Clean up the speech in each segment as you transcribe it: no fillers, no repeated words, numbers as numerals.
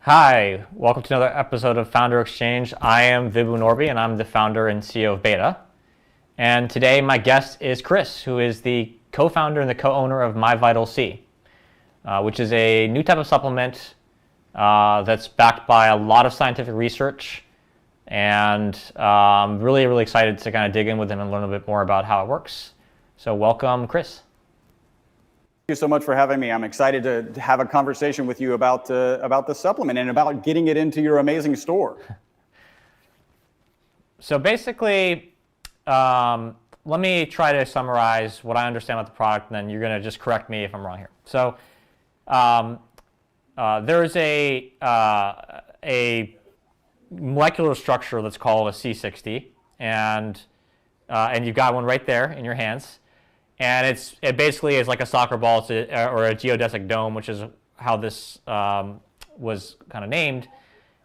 Hi, welcome to another episode of Founder Exchange. I am Vibhu Norby, and I'm the founder and CEO of Beta. And today my guest is Chris, who is the co-founder and the co-owner of MyVitalC, which is a new type of supplement that's backed by a lot of scientific research. And I'm really, really excited to kind of dig in with him and learn a bit more about how it works. So welcome, Chris. Thank you so much for having me. I'm excited to have a conversation with you about the supplement and about getting it into your amazing store. So basically, let me try to summarize what I understand about the product, and then you're going to just correct me if I'm wrong here. So there's a molecular structure that's called a C60, and you've got one right there in your hands. And it basically is like a soccer ball or a geodesic dome, which is how this was kind of named.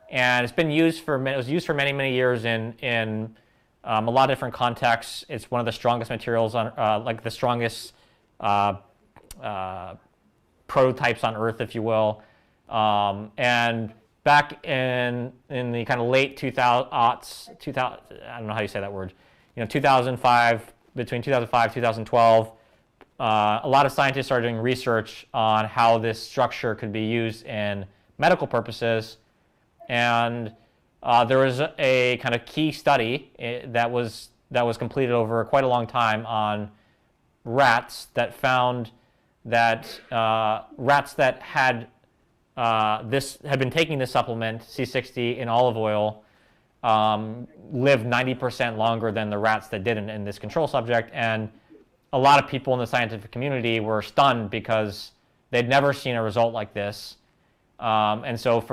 And it's been used for many, many years in a lot of different contexts. It's one of the strongest materials like the strongest prototypes on Earth, if you will. And back in the kind of late 2000s, I don't know how you say that word, 2005. Between 2005 and 2012, a lot of scientists started doing research on how this structure could be used in medical purposes. And there was a kind of key study that was completed over quite a long time on rats that found that rats that had been taking this supplement, C60 in olive oil, lived 90% longer than the rats that didn't in this control subject. And a lot of people in the scientific community were stunned because they'd never seen a result like this. And so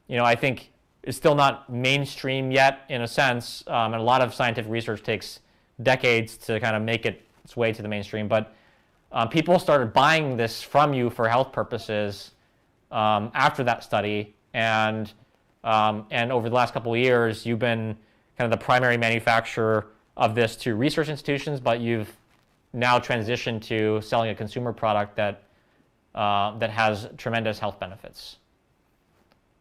I think it's still not mainstream yet in a sense. And a lot of scientific research takes decades to kind of make its way to the mainstream. But people started buying this from you for health purposes after that study. And over the last couple of years, you've been kind of the primary manufacturer of this to research institutions, but you've now transitioned to selling a consumer product that has tremendous health benefits.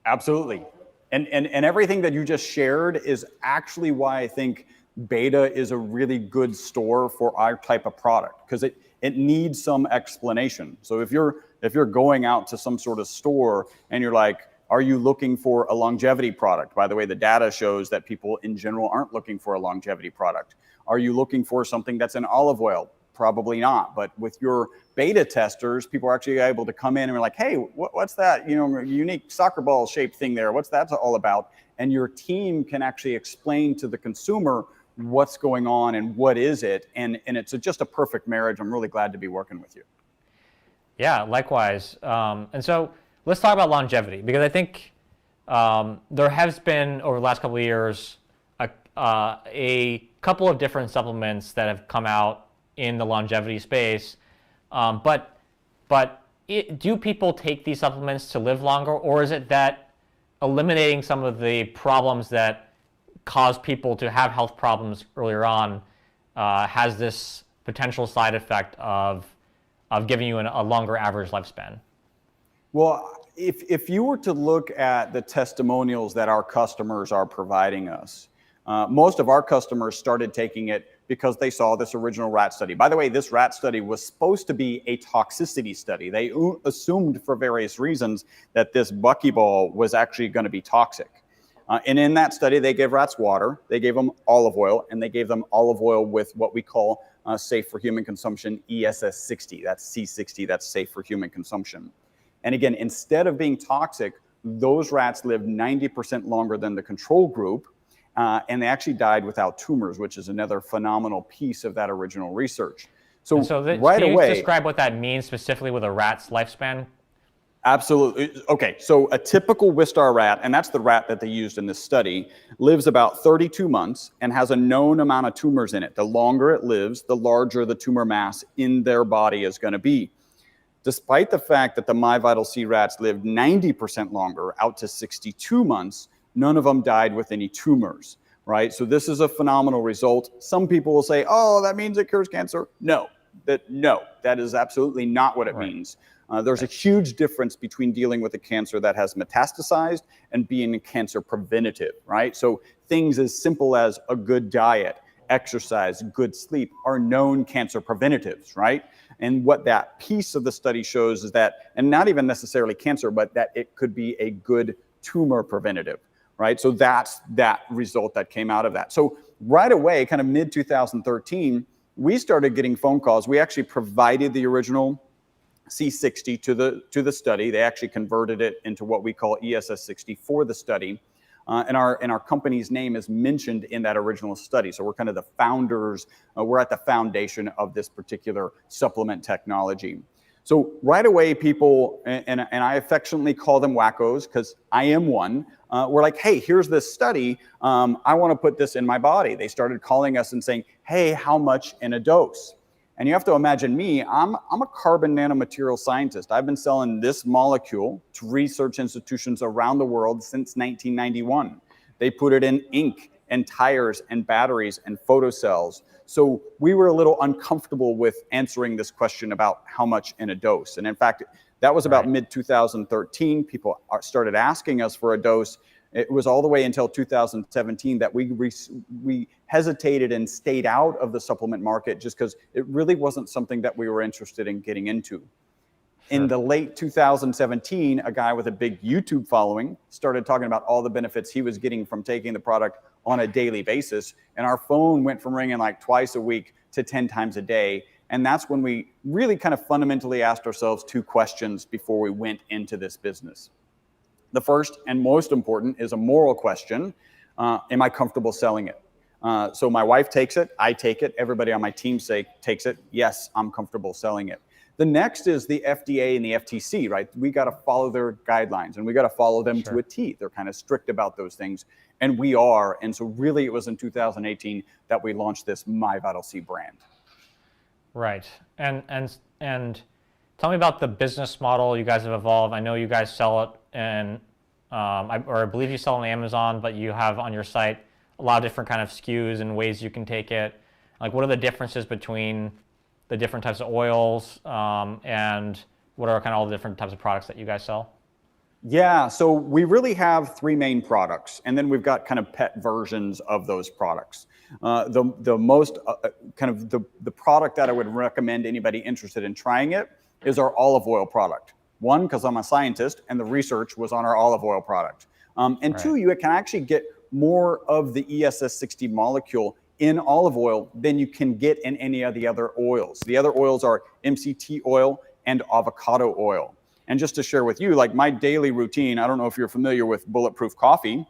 Absolutely. And everything that you just shared is actually why I think Beta is a really good store for our type of product, because it needs some explanation. So if you're going out to some sort of store and you're like, are you looking for a longevity product? By the way, the data shows that people in general aren't looking for a longevity product. Are you looking for something that's in olive oil? Probably not. But with your beta testers, people are actually able to come in and be like, hey, what's that unique soccer ball shaped thing there? What's that all about? And your team can actually explain to the consumer what's going on and what is it. And it's just a perfect marriage. I'm really glad to be working with you. Yeah, likewise. And so let's talk about longevity, because I think there has been, over the last couple of years, a couple of different supplements that have come out in the longevity space. But do people take these supplements to live longer, or is it that eliminating some of the problems that cause people to have health problems earlier on has this potential side effect of giving you a longer average lifespan? Well, if you were to look at the testimonials that our customers are providing us, most of our customers started taking it because they saw this original rat study. By the way, this rat study was supposed to be a toxicity study. They assumed for various reasons that this buckyball was actually going to be toxic. And in that study, they gave rats water, they gave them olive oil, and they gave them olive oil with what we call safe for human consumption, ESS 60. That's C60, that's safe for human consumption. And again, instead of being toxic, those rats lived 90% longer than the control group, and they actually died without tumors, which is another phenomenal piece of that original research. Can you describe what that means specifically with a rat's lifespan? Absolutely. Okay, so a typical Wistar rat, and that's the rat that they used in this study, lives about 32 months and has a known amount of tumors in it. The longer it lives, the larger the tumor mass in their body is going to be. Despite the fact that the MyVitalC rats lived 90% longer, out to 62 months, none of them died with any tumors, right? So this is a phenomenal result. Some people will say, oh, that means it cures cancer. No, that is absolutely not what it means. There's a huge difference between dealing with a cancer that has metastasized and being a cancer preventative, right? So things as simple as a good diet, exercise, good sleep are known cancer preventatives, right? And what that piece of the study shows is that, and not even necessarily cancer, but that it could be a good tumor preventative, right? So that's that result that came out of that. So right away, kind of mid 2013, we started getting phone calls. We actually provided the original C60 to the study. They actually converted it into what we call ESS60 for the study. And our company's name is mentioned in that original study. So we're kind of the founders. We're at the foundation of this particular supplement technology. So right away, people, and I affectionately call them wackos because I am one, we're like, hey, here's this study. I want to put this in my body. They started calling us and saying, hey, how much in a dose? And you have to imagine me, I'm a carbon nanomaterial scientist. I've been selling this molecule to research institutions around the world since 1991. They put it in ink and tires and batteries and photocells. So we were a little uncomfortable with answering this question about how much in a dose. And in fact, that was about mid 2013. People started asking us for a dose. It was all the way until 2017 that we hesitated and stayed out of the supplement market just because it really wasn't something that we were interested in getting into. Sure. In the late 2017, a guy with a big YouTube following started talking about all the benefits he was getting from taking the product on a daily basis. And our phone went from ringing like twice a week to 10 times a day. And that's when we really kind of fundamentally asked ourselves two questions before we went into this business. The first and most important is a moral question. Am I comfortable selling it? So my wife takes it, I take it, everybody on my team takes it. Yes, I'm comfortable selling it. The next is the FDA and the FTC, right? We got to follow their guidelines and we got to follow them to a T. They're kind of strict about those things. And we are. And so really it was in 2018 that we launched this MyVitalC brand. Right. And tell me about the business model you guys have evolved. I know you guys sell it and I believe you sell on Amazon, but you have on your site a lot of different kind of SKUs and ways you can take it. Like, what are the differences between the different types of oils and what are kind of all the different types of products that you guys sell? Yeah, so we really have three main products, and then we've got kind of pet versions of those products. The most kind of the product that I would recommend anybody interested in trying it is our olive oil product. One, because I'm a scientist and the research was on our olive oil product. And two, you can actually get more of the ESS60 molecule in olive oil than you can get in any of the other oils. The other oils are MCT oil and avocado oil. And just to share with you, like my daily routine, I don't know if you're familiar with bulletproof coffee.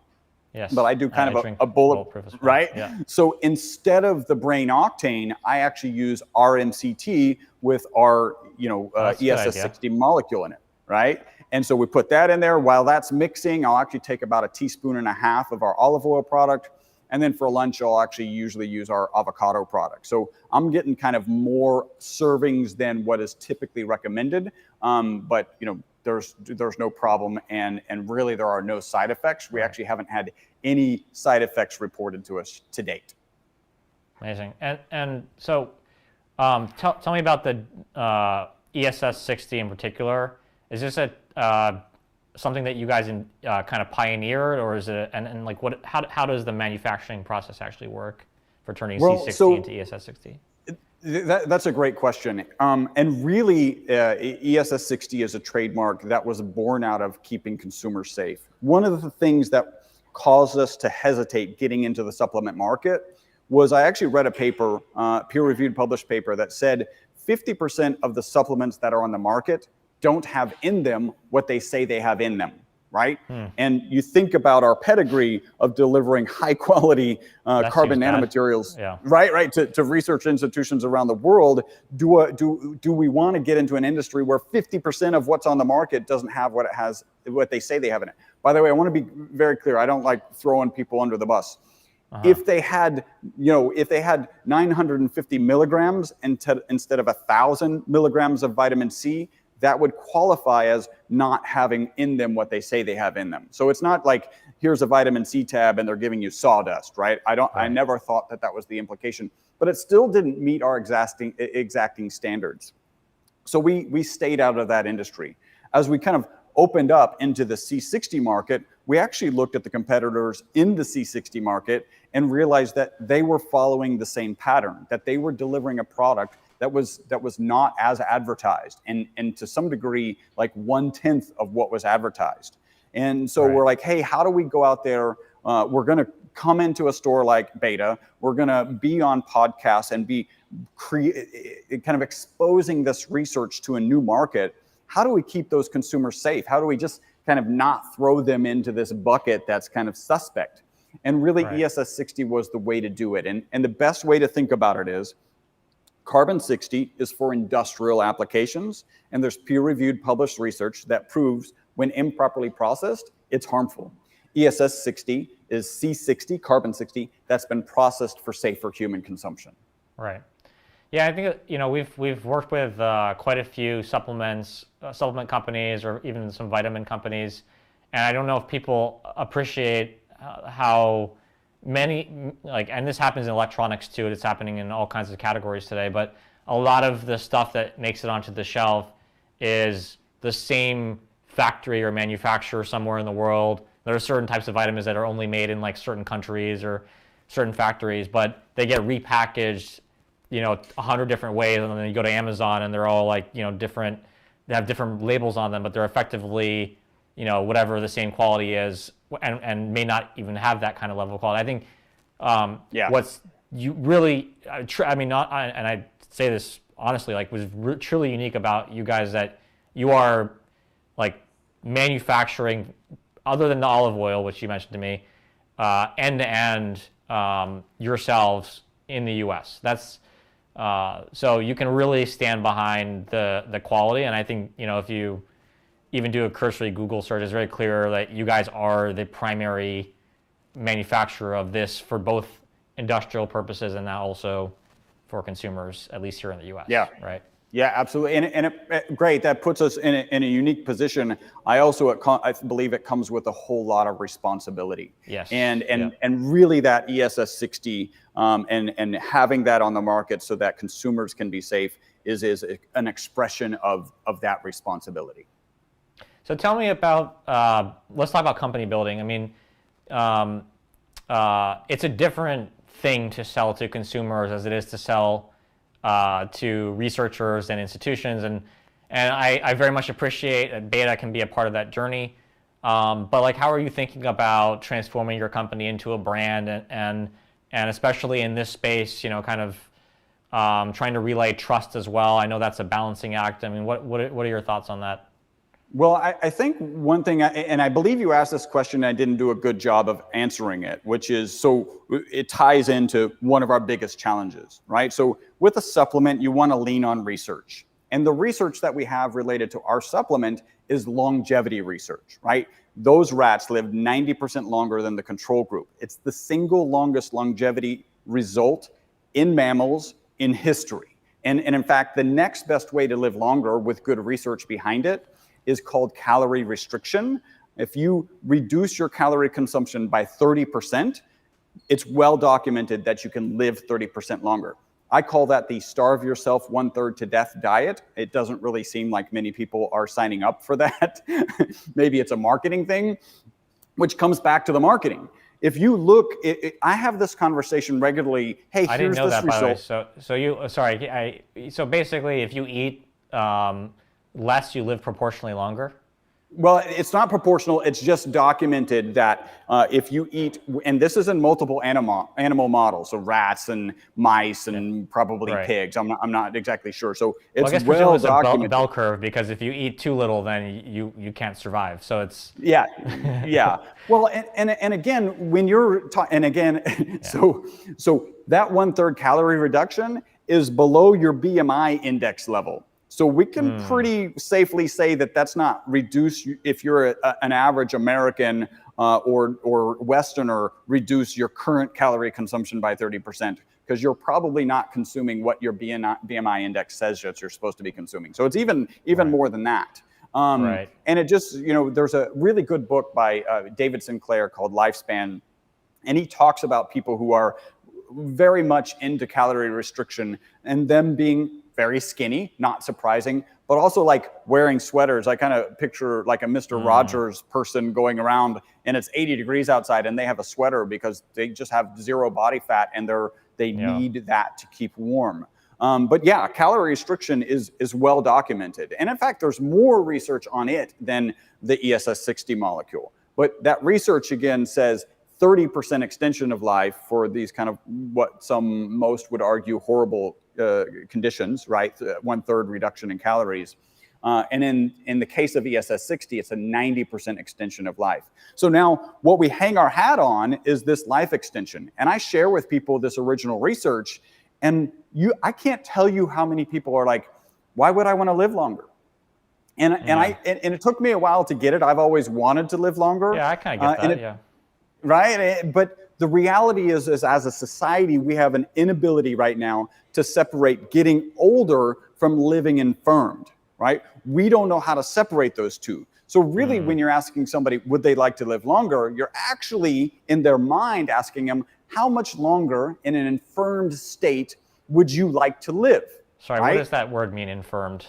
Yes. But I do kind of a bulletproof, right? Yeah. So instead of the brain octane, I actually use RMCT with our, ESS60 molecule in it, right? And so we put that in there. While that's mixing, I'll actually take about 1.5 teaspoons of our olive oil product. And then for lunch, I'll actually usually use our avocado product. So I'm getting kind of more servings than what is typically recommended. But there's no problem, and really there are no side effects. We actually haven't had any side effects reported to us to date. Amazing. And so tell me about the ESS60 in particular. Is this something that you guys kind of pioneered, or is it and like what? How does the manufacturing process actually work for turning C60 into ESS60? That's a great question. And really, ESS60 is a trademark that was born out of keeping consumers safe. One of the things that caused us to hesitate getting into the supplement market was I actually read a paper, peer-reviewed published paper, that said 50% of the supplements that are on the market don't have in them what they say they have in them, right? And you think about our pedigree of delivering high quality carbon nanomaterials, right, to research institutions around the world. Do we want to get into an industry where 50% of what's on the market doesn't have what they say they have in it? By the way, I want to be very clear. I don't like throwing people under the bus. If they had, if they had 950 milligrams instead of 1,000 milligrams of vitamin C, that would qualify as not having in them what they say they have in them. So it's not like here's a vitamin C tab and they're giving you sawdust, right? I never thought that was the implication, but it still didn't meet our exacting standards. So we stayed out of that industry. As we kind of opened up into the C60 market, we actually looked at the competitors in the C60 market and realized that they were following the same pattern, that they were delivering a product that was not as advertised, and to some degree, like 1/10 of what was advertised. And so we're like, hey, how do we go out there? We're going to come into a store like Beta. We're going to be on podcasts and be kind of exposing this research to a new market. How do we keep those consumers safe? How do we just kind of not throw them into this bucket that's kind of suspect? And really, ESS60 was the way to do it. And the best way to think about it is carbon 60 is for industrial applications, and there's peer-reviewed published research that proves when improperly processed, it's harmful. ESS60 is C60, carbon 60, that's been processed for safer human consumption. Right. Yeah, I think we've worked with quite a few supplement companies, or even some vitamin companies, and I don't know if people appreciate how many, and this happens in electronics too. It's happening in all kinds of categories today. But a lot of the stuff that makes it onto the shelf is the same factory or manufacturer somewhere in the world. There are certain types of vitamins that are only made in like certain countries or certain factories, but they get repackaged 100 different ways, and then you go to Amazon and they're all like, different, they have different labels on them, but they're effectively, whatever the same quality is, and may not even have that kind of level of quality. I think what's you really, and I say this honestly, like was truly unique about you guys, that you are like manufacturing, other than the olive oil, which you mentioned to me, end-to-end yourselves in the U.S. That's so you can really stand behind the quality. And I think, if you even do a cursory Google search, it's very clear that you guys are the primary manufacturer of this for both industrial purposes and now also for consumers, at least here in the U.S. Yeah. Right. Yeah, absolutely. And great. That puts us in a unique position. I believe it comes with a whole lot of responsibility. Yes. And really that ESS60 and having that on the market so that consumers can be safe is an expression of that responsibility. So tell me about, let's talk about company building. I mean, it's a different thing to sell to consumers as it is to sell to researchers and institutions, and I very much appreciate that Beta can be a part of that journey. But like, how are you thinking about transforming your company into a brand, and especially in this space, kind of trying to relay trust as well? I know that's a balancing act. I mean, what are your thoughts on that? Well, I think one thing, and I believe you asked this question, and I didn't do a good job of answering it, which is, so it ties into one of our biggest challenges, right? So with a supplement, you want to lean on research. And the research that we have related to our supplement is longevity research, right? Those rats live 90% longer than the control group. It's the single longest longevity result in mammals in history. And in fact, the next best way to live longer with good research behind it is called calorie restriction. If you reduce your calorie consumption by 30%, it's well documented that you can live 30% longer. I call that the starve yourself 1/3 to death diet. It doesn't really seem like many people are signing up for that. Maybe it's a marketing thing, which comes back to the marketing. If you look, I have this conversation regularly. Hey, I here's didn't know this that, by result. the way. So basically, if you eat less, you live proportionally longer? Well, it's not proportional. It's just documented that if you eat, and this is in multiple animal models, so rats and mice and probably pigs. I'm not exactly sure. So it's I guess well it's documented. A bell curve, because if you eat too little, then you can't survive. So it's yeah. Well, and again, when you're so that 1/3 calorie reduction is below your BMI index level. So we can pretty safely say that that's not reduce, if you're an average American or Westerner, reduce your current calorie consumption by 30%, because you're probably not consuming what your BMI index says that you're supposed to be consuming. So it's even more than that. And it just, there's a really good book by David Sinclair called Lifespan, and he talks about people who are very much into calorie restriction and them being very skinny, not surprising, but also like wearing sweaters. I kind of picture like a Mr. Rogers person going around and it's 80 degrees outside and they have a sweater because they just have zero body fat and they need that to keep warm. But yeah, calorie restriction is well documented. And in fact, there's more research on it than the ESS60 molecule. But that research again says 30% extension of life for these kind of what most would argue horrible conditions, right? 1/3 reduction in calories. And in the case of ESS60, it's a 90% extension of life. So now what we hang our hat on is this life extension. And I share with people this original research, and I can't tell you how many people are like, why would I want to live longer? And it took me a while to get it. I've always wanted to live longer. Yeah, I kind of get that, Right? But the reality is as a society, we have an inability right now to separate getting older from living infirmed, right? We don't know how to separate those two. So really, when you're asking somebody, would they like to live longer? You're actually, in their mind, asking them, how much longer in an infirmed state would you like to live? Sorry, right? What does that word mean, infirmed?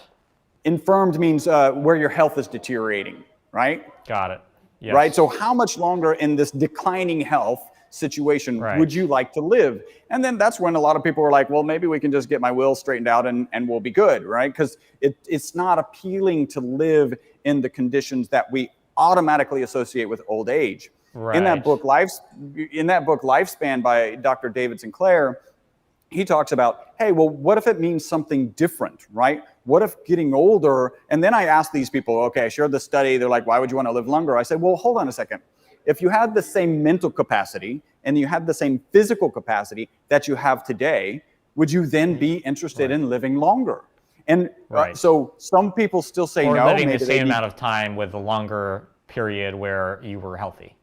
Infirmed means where your health is deteriorating, right? Got it. Yes. Right? So how much longer in this declining health situation would you like to live? And then that's when a lot of people are like, well, maybe we can just get my will straightened out and we'll be good, right? Because it's not appealing to live in the conditions that we automatically associate with old age. Right. In that book, Lifespan by Dr. David Sinclair, he talks about, hey, well, what if it means something different, right? What if getting older, and then I asked these people, okay, I shared the study, they're like, why would you want to live longer? I said, well, hold on a second. If you had the same mental capacity and you had the same physical capacity that you have today, would you then be interested in living longer? And so some people still say no. Or living the same amount of time with a longer period where you were healthy.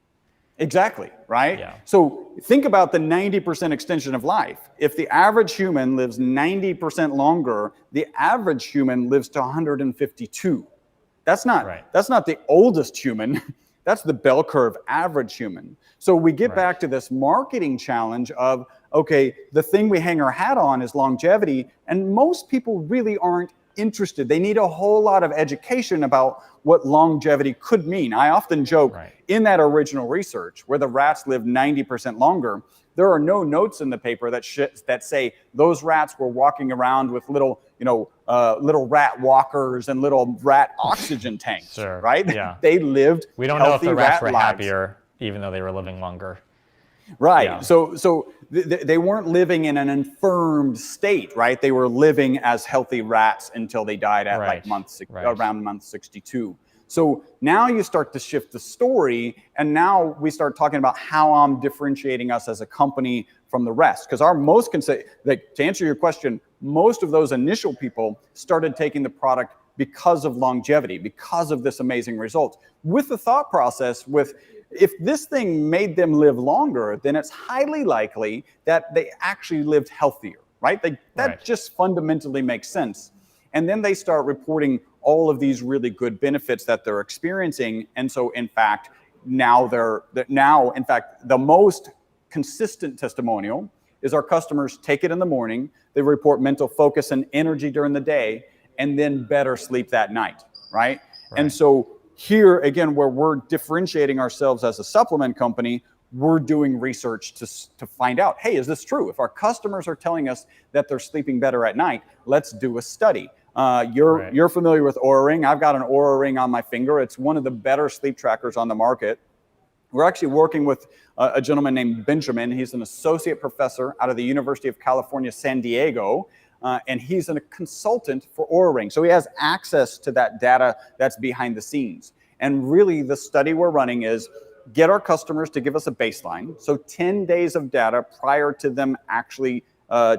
Exactly, right? Yeah. So think about the 90% extension of life. If the average human lives 90% longer, the average human lives to 152. That's not the oldest human. That's the bell curve average human. So we get back to this marketing challenge of, okay, the thing we hang our hat on is longevity, and most people really aren't interested. They need a whole lot of education about what longevity could mean. I often joke in that original research where the rats lived 90% longer, there are no notes in the paper that say those rats were walking around with little rat walkers and little rat oxygen tanks, right? Yeah. They lived We don't know if the rats were happier, even though they were living longer. Right. Yeah. So they weren't living in an infirmed state, right? They were living as healthy rats until they died at around month 62. So now you start to shift the story, and now we start talking about how I'm differentiating us as a company from the rest. Because to answer your question, most of those initial people started taking the product because of longevity, because of this amazing result, with the thought process if this thing made them live longer, then it's highly likely that they actually lived healthier, right? That just fundamentally makes sense. And then they start reporting all of these really good benefits that they're experiencing. And so, in fact, the most consistent testimonial is our customers take it in the morning, they report mental focus and energy during the day, and then better sleep that night, right? And so here, again, where we're differentiating ourselves as a supplement company, we're doing research to find out, hey, is this true? If our customers are telling us that they're sleeping better at night, let's do a study. You're familiar with Oura Ring. I've got an Oura Ring on my finger. It's one of the better sleep trackers on the market. We're actually working with a gentleman named Benjamin. He's an associate professor out of the University of California, San Diego. And he's a consultant for Oura Ring. So he has access to that data that's behind the scenes. And really the study we're running is get our customers to give us a baseline. So 10 days of data prior to them actually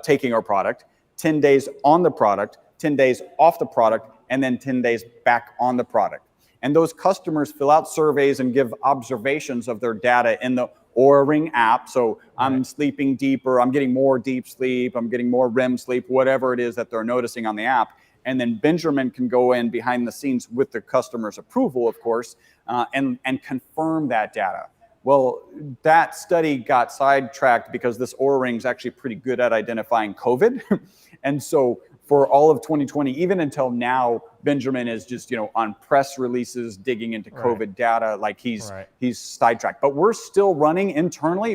taking our product, 10 days on the product, 10 days off the product, and then 10 days back on the product. And those customers fill out surveys and give observations of their data in the Oura Ring app. So I'm sleeping deeper, I'm getting more deep sleep, I'm getting more REM sleep, whatever it is that they're noticing on the app. And then Benjamin can go in behind the scenes with the customer's approval, of course, and confirm that data. Well, that study got sidetracked because this Oura Ring is actually pretty good at identifying COVID. And so for all of 2020, even until now, Benjamin is just, on press releases, digging into COVID data, like he's sidetracked. But we're still running internally,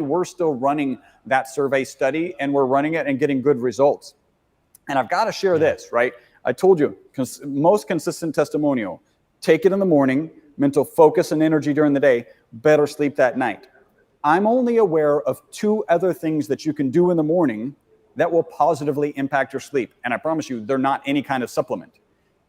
that survey study, and we're running it and getting good results. And I've got to share this, right? I told you, most consistent testimonial, take it in the morning, mental focus and energy during the day, better sleep that night. I'm only aware of 2 other things that you can do in the morning that will positively impact your sleep. And I promise you, they're not any kind of supplement.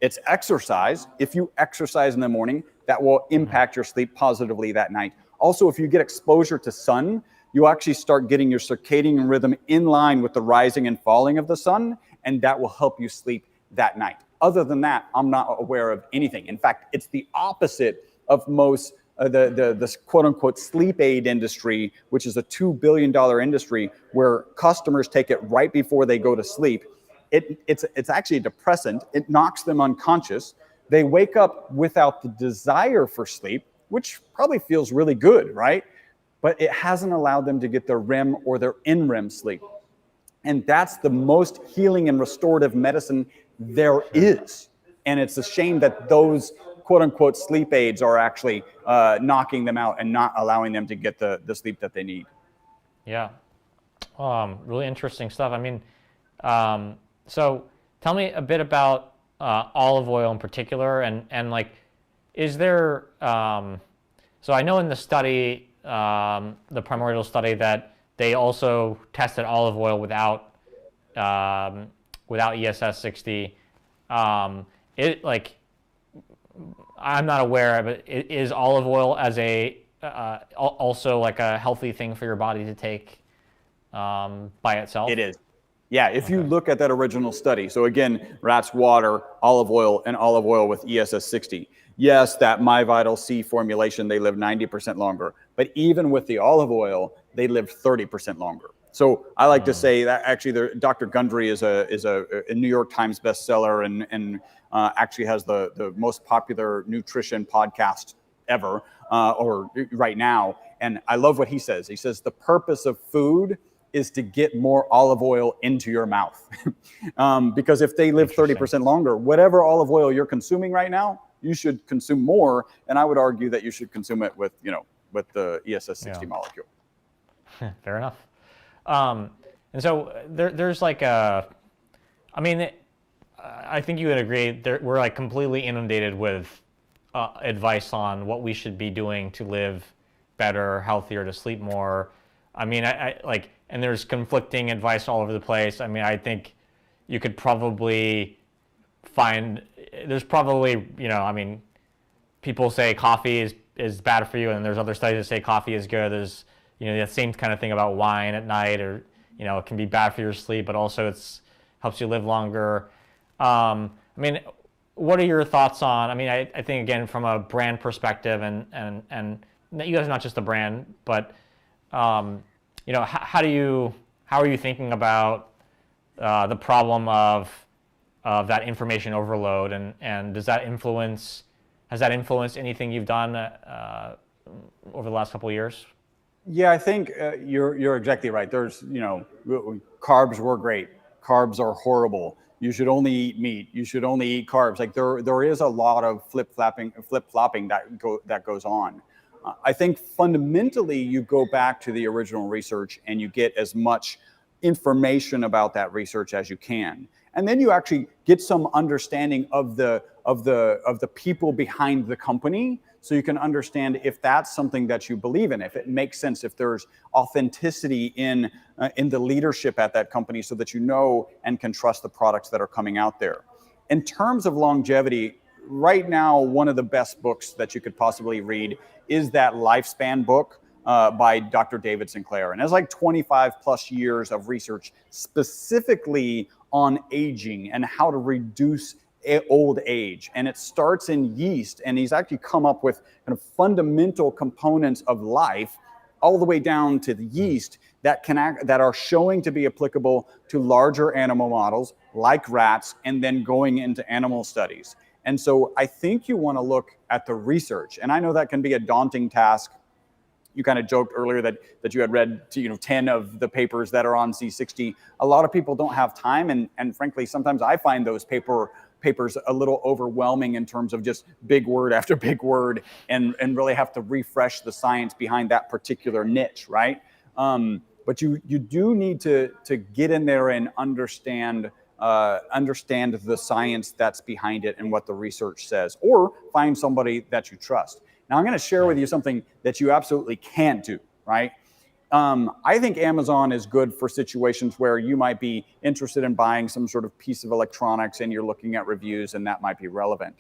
It's exercise. If you exercise in the morning, that will impact your sleep positively that night. Also, if you get exposure to sun, you actually start getting your circadian rhythm in line with the rising and falling of the sun, and that will help you sleep that night. Other than that, I'm not aware of anything. In fact, it's the opposite of most the quote unquote sleep aid industry, which is a $2 billion industry where customers take it right before they go to sleep. It's actually a depressant. It knocks them unconscious. They wake up without the desire for sleep, which probably feels really good, right? But it hasn't allowed them to get their REM or their in-REM sleep. And that's the most healing and restorative medicine there is. And it's a shame that those quote unquote sleep aids are actually knocking them out and not allowing them to get the sleep that they need. Yeah. Really interesting stuff. I mean, so tell me a bit about olive oil in particular, and like, is there, so I know in the study, the primordial study, that they also tested olive oil without ESS 60. It like, I'm not aware of it. Is olive oil as a also like a healthy thing for your body to take by itself? It is. Yeah, if you look at that original study, so again, rats, water, olive oil, and olive oil with ESS 60. Yes, that MyVitalC formulation, they live 90% longer. But even with the olive oil, they live 30% longer. So I like to say that actually Dr. Gundry is a New York Times bestseller and actually has the most popular nutrition podcast ever, or right now. And I love what he says. He says the purpose of food is to get more olive oil into your mouth. Because if they live 30% longer, whatever olive oil you're consuming right now, you should consume more. And I would argue that you should consume it with, with the ESS 60 molecule. Fair enough. And so there's like I think you would agree, we're like completely inundated with advice on what we should be doing to live better, healthier, to sleep more. I mean, and there's conflicting advice all over the place. I mean, I think you could probably find, there's probably, people say coffee is bad for you, and there's other studies that say coffee is good. There's, the same kind of thing about wine at night, or, it can be bad for your sleep, but also helps you live longer. What are your thoughts on, I think, again, from a brand perspective, and you guys are not just a brand, but, how are you thinking about the problem of that information overload, and has that influenced anything you've done over the last couple of years? Yeah, I think you're exactly right. There's, carbs were great. Carbs are horrible. You should only eat meat. You should only eat carbs. Like there is a lot of flip-flopping that goes on. I think fundamentally you go back to the original research and you get as much information about that research as you can. And then you actually get some understanding of the people behind the company, so you can understand if that's something that you believe in, if it makes sense, if there's authenticity in the leadership at that company, so that you know and can trust the products that are coming out there. In terms of longevity, right now, one of the best books that you could possibly read is that Lifespan book by Dr. David Sinclair. And it's like 25 plus years of research specifically on aging and how to reduce old age. And it starts in yeast. And he's actually come up with kind of fundamental components of life all the way down to the yeast that are showing to be applicable to larger animal models like rats, and then going into animal studies. And so I think you want to look at the research. And I know that can be a daunting task, you kind of joked earlier that you had read 10 of the papers that are on C60. A lot of people don't have time, and frankly, sometimes I find those papers a little overwhelming in terms of just big word after big word, and really have to refresh the science behind that particular niche, right? But you do need to get in there and understand the science that's behind it and what the research says, or find somebody that you trust. Now, I'm going to share with you something that you absolutely can't do, right? I think Amazon is good for situations where you might be interested in buying some sort of piece of electronics and you're looking at reviews, and that might be relevant.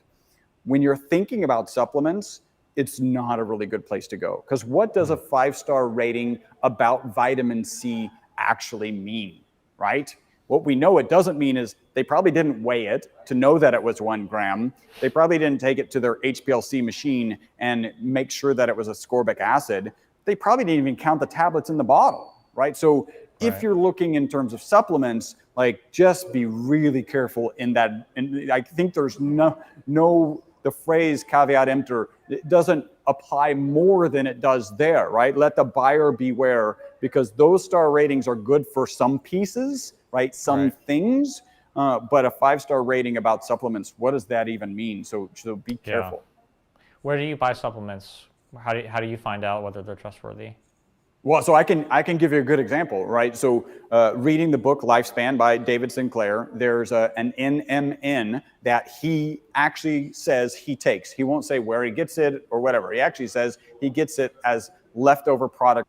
When you're thinking about supplements, it's not a really good place to go, because what does a 5-star rating about vitamin C actually mean, right? What we know it doesn't mean is they probably didn't weigh it to know that it was 1 gram. They probably didn't take it to their HPLC machine and make sure that it was ascorbic acid. They probably didn't even count the tablets in the bottle, right? So if you're looking in terms of supplements, like, just be really careful in that. And I think there's no the phrase caveat emptor, it doesn't apply more than it does there, right? Let the buyer beware, because those star ratings are good for some pieces, right? Some things, but a 5-star rating about supplements, what does that even mean? So be careful. Yeah. Where do you buy supplements? How do you find out whether they're trustworthy? Well, so I can give you a good example, right? So reading the book Lifespan by David Sinclair, there's an NMN that he actually says he takes. He won't say where he gets it or whatever. He actually says he gets it as leftover product.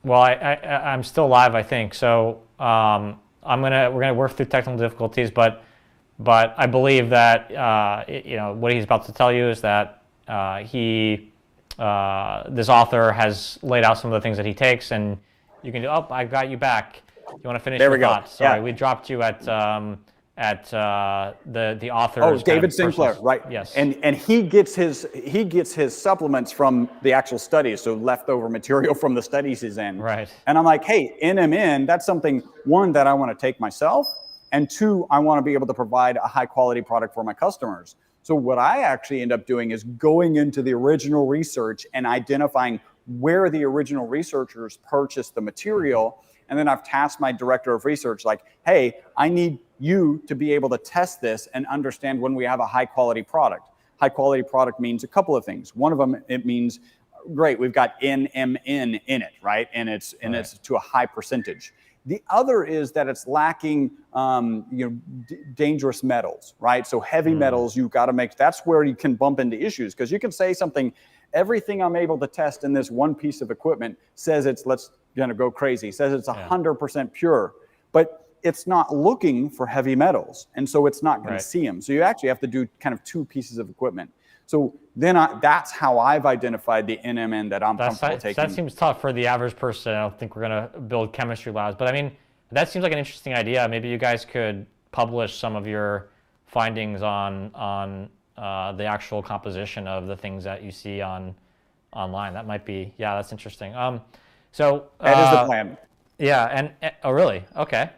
Well, I'm still live, I think. So we're gonna work through technical difficulties, but I believe that what he's about to tell you is that this author has laid out some of the things that he takes, and you can do. Oh, I got you back. You want to finish your thoughts? Sorry, we dropped you at the author. Oh, David Sinclair, right? Yes. And he gets his supplements from the actual studies, so leftover material from the studies he's in. Right. And I'm like, hey, NMN, that's something, one, that I want to take myself, and two, I want to be able to provide a high quality product for my customers. So what I actually end up doing is going into the original research and identifying where the original researchers purchased the material. And then I've tasked my director of research, like, hey, I need you to be able to test this and understand when we have a high quality product. High quality product means a couple of things. One of them, it means, great, we've got NMN in it, right? And it's to a high percentage. The other is that it's lacking, dangerous metals, right? So heavy metals, you've got to make. That's where you can bump into issues, because you can say something. Everything I'm able to test in this one piece of equipment says it's, let's go crazy. Says it's 100% pure, but it's not looking for heavy metals, and so it's not going to see them. So you actually have to do kind of 2 pieces of equipment. So then that's how I've identified the NMN that I'm comfortable taking. That seems tough for the average person. I don't think we're going to build chemistry labs. But I mean, that seems like an interesting idea. Maybe you guys could publish some of your findings on the actual composition of the things that you see online. That might be, that's interesting. So that is the plan. Yeah, oh really? Okay.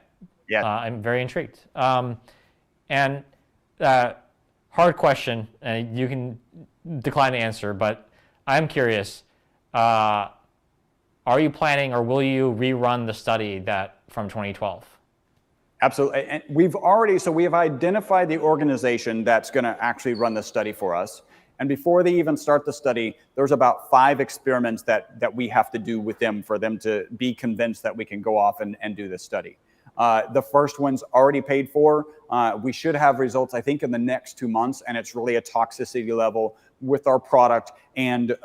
Yeah. I'm very intrigued. Hard question, and you can decline to answer, but I'm curious. Are you planning, or will you rerun the study from 2012? Absolutely. And we have identified the organization that's going to actually run the study for us. And before they even start the study, there's about 5 experiments that we have to do with them for them to be convinced that we can go off and do this study. The first one's already paid for. We should have results, I think, in the next 2 months, and it's really a toxicity level with our product and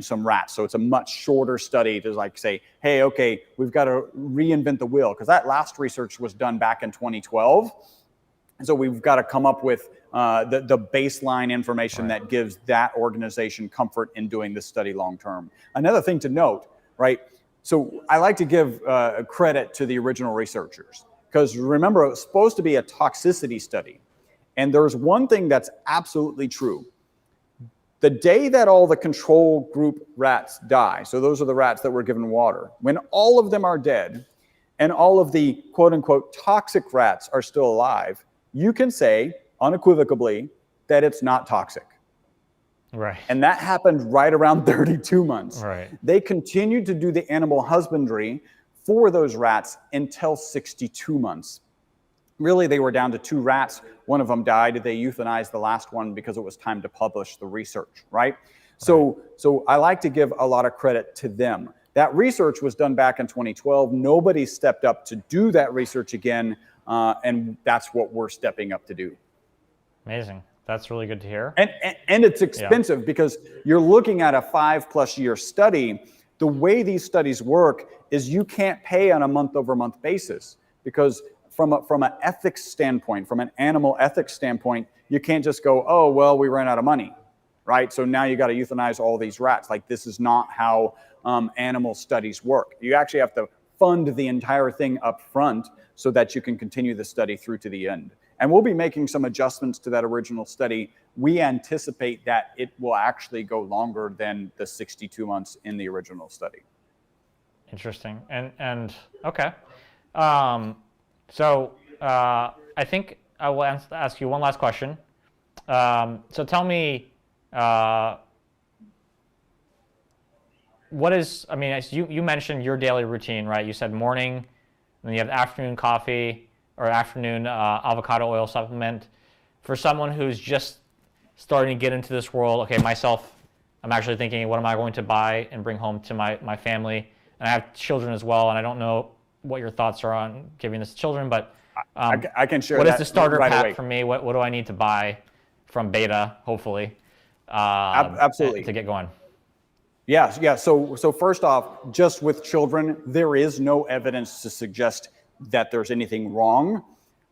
some rats. So it's a much shorter study to say, hey, okay, we've got to reinvent the wheel, because that last research was done back in 2012. And so we've got to come up with the baseline information that gives that organization comfort in doing this study long term. Another thing to note, right? So I like to give credit to the original researchers, because remember, it was supposed to be a toxicity study. And there's one thing that's absolutely true. The day that all the control group rats die, so those are the rats that were given water, when all of them are dead and all of the quote unquote toxic rats are still alive, you can say unequivocally that it's not toxic. Right. And that happened right around 32 months. Right. They continued to do the animal husbandry for those rats until 62 months. Really, they were down to 2 rats. One of them died. They euthanized the last one because it was time to publish the research, right? So I like to give a lot of credit to them. That research was done back in 2012. Nobody stepped up to do that research again, and that's what we're stepping up to do. Amazing. That's really good to hear. And it's expensive because you're looking at a 5+ year study. The way these studies work is you can't pay on a month-over-month basis because from an ethics standpoint, from an animal ethics standpoint, you can't just go, oh, well, we ran out of money, right? So now you got to euthanize all these rats. Like, this is not how animal studies work. You actually have to fund the entire thing up front so that you can continue the study through to the end. And we'll be making some adjustments to that original study. We anticipate that it will actually go longer than the 62 months in the original study. Interesting. And okay. So I think I will ask you one last question. So tell me, what is, I mean, you mentioned your daily routine, right? You said morning, and then you have afternoon coffee or afternoon avocado oil supplement. For someone who's just starting to get into this world, okay, myself, I'm actually thinking, what am I going to buy and bring home to my family? And I have children as well, and I don't know what your thoughts are on giving this to children, but I can share what that is the starter right pack away. for me? What do I need to buy from Beta, hopefully, Absolutely, to get going? Yeah. So first off, just with children, there is no evidence to suggest that there's anything wrong.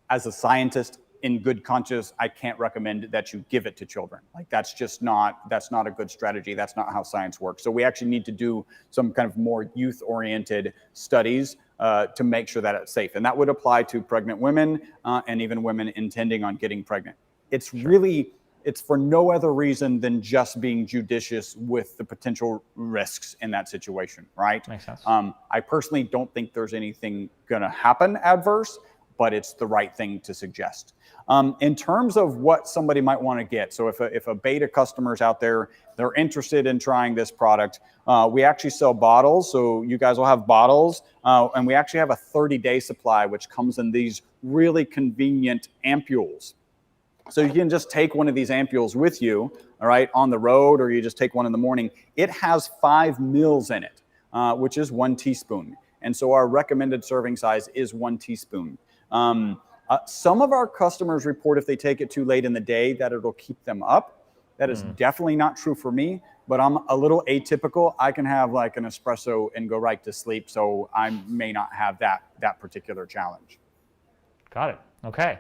As a scientist, in good conscience, I can't recommend that you give it to children. Like, that's not a good strategy. That's not how science works. So we actually need to do some kind of more youth-oriented studies to make sure that it's safe. And that would apply to pregnant women and even women intending on getting pregnant. It's really, it's for no other reason than just being judicious with the potential risks in that situation, right? Makes sense. I personally don't think there's anything gonna happen adverse, but it's the right thing to suggest. In terms of what somebody might want to get, so if a beta customer's out there, they're interested in trying this product, we actually sell bottles, so you guys will have bottles, and we actually have a 30-day supply, which comes in these really convenient ampules. So you can just take one of these ampules with you, all right, on the road, or you just take one in the morning. It has 5 mils in it, which is 1 teaspoon. And so our recommended serving size is 1 teaspoon. Some of our customers report if they take it too late in the day that it'll keep them up. That is definitely not true for me, but I'm a little atypical. I can have like an espresso and go right to sleep, so I may not have that particular challenge. Got it. Okay.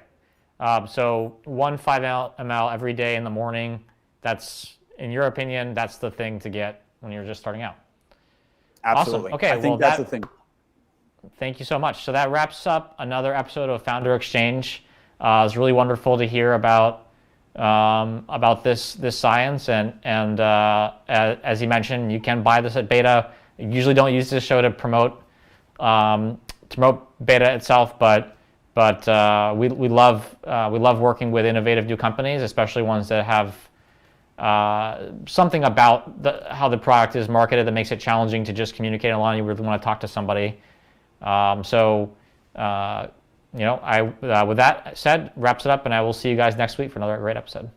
So 1 5 ml every day in the morning, that's, in your opinion, that's the thing to get when you're just starting out. Absolutely. Awesome. Okay, I think that's the thing. Thank you so much. So that wraps up another episode of Founder Exchange. It was really wonderful to hear about this science, and as you mentioned, you can buy this at Beta. I usually don't use this show to promote Beta itself, but we love working with innovative new companies, especially ones that have something about how the product is marketed that makes it challenging to just communicate online. You really want to talk to somebody. With that said, wraps it up, and I will see you guys next week for another great episode.